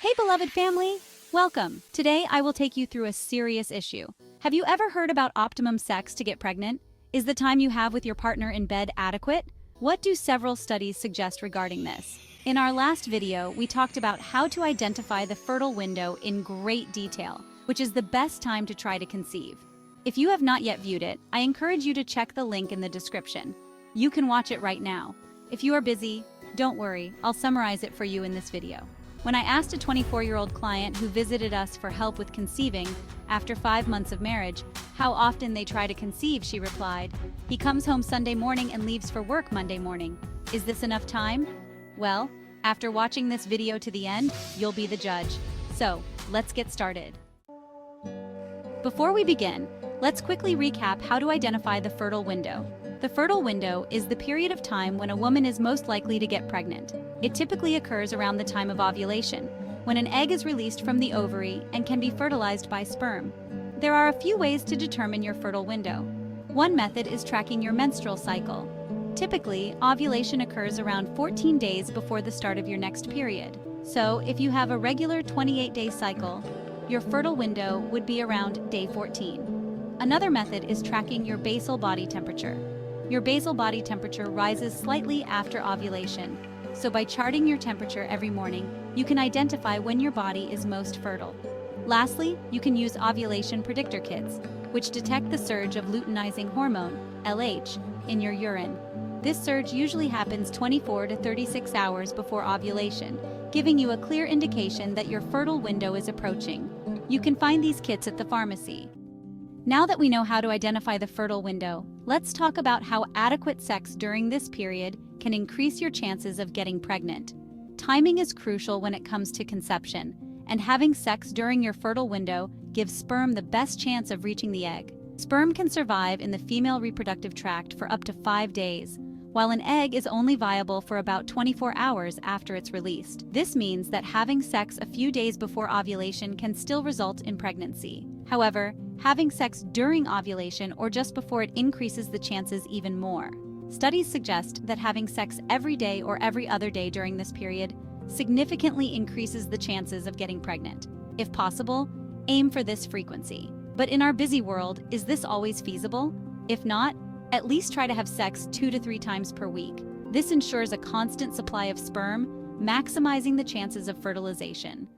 Hey beloved family! Welcome! Today I will take you through a serious issue. Have you ever heard about optimum sex to get pregnant? Is the time you have with your partner in bed adequate? What do several studies suggest regarding this? In our last video, we talked about how to identify the fertile window in great detail, which is the best time to try to conceive. If you have not yet viewed it, I encourage you to check the link in the description. You can watch it right now. If you are busy, don't worry, I'll summarize it for you in this video. When I asked a 24-year-old client who visited us for help with conceiving after 5 months of marriage how often they try to conceive, she replied, "He comes home Sunday morning and leaves for work Monday morning. Is this enough time?" Well, after watching this video to the end, you'll be the judge. So, let's get started. Before we begin, let's quickly recap how to identify the fertile window. The fertile window is the period of time when a woman is most likely to get pregnant. It typically occurs around the time of ovulation, when an egg is released from the ovary and can be fertilized by sperm. There are a few ways to determine your fertile window. One method is tracking your menstrual cycle. Typically, ovulation occurs around 14 days before the start of your next period. So, if you have a regular 28-day cycle, your fertile window would be around day 14. Another method is tracking your basal body temperature. Your basal body temperature rises slightly after ovulation, so by charting your temperature every morning, you can identify when your body is most fertile. Lastly, you can use ovulation predictor kits, which detect the surge of luteinizing hormone, LH, in your urine. This surge usually happens 24 to 36 hours before ovulation, giving you a clear indication that your fertile window is approaching. You can find these kits at the pharmacy. Now that we know how to identify the fertile window, let's talk about how adequate sex during this period can increase your chances of getting pregnant. Timing is crucial when it comes to conception, and having sex during your fertile window gives sperm the best chance of reaching the egg. Sperm can survive in the female reproductive tract for up to 5 days, while an egg is only viable for about 24 hours after it's released. This means that having sex a few days before ovulation can still result in pregnancy. However, having sex during ovulation or just before it increases the chances even more. Studies suggest that having sex every day or every other day during this period significantly increases the chances of getting pregnant. If possible, aim for this frequency. But in our busy world, is this always feasible? If not, at least try to have sex 2 to 3 times per week. This ensures a constant supply of sperm, maximizing the chances of fertilization.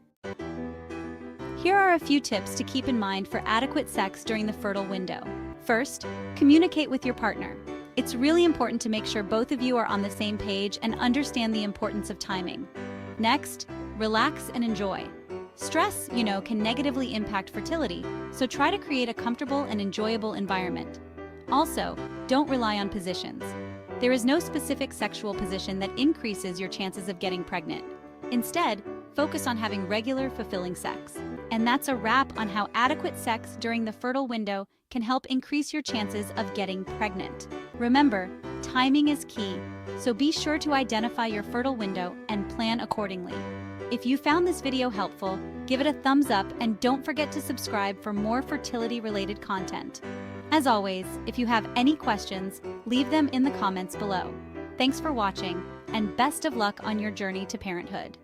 Here are a few tips to keep in mind for adequate sex during the fertile window. First, communicate with your partner. It's really important to make sure both of you are on the same page and understand the importance of timing. Next, relax and enjoy. Stress, can negatively impact fertility, so try to create a comfortable and enjoyable environment. Also, don't rely on positions. There is no specific sexual position that increases your chances of getting pregnant. Instead, focus on having regular, fulfilling sex. And that's a wrap on how adequate sex during the fertile window can help increase your chances of getting pregnant. Remember, timing is key, so be sure to identify your fertile window and plan accordingly. If you found this video helpful, give it a thumbs up and don't forget to subscribe for more fertility-related content. As always, if you have any questions, leave them in the comments below. Thanks for watching, and best of luck on your journey to parenthood.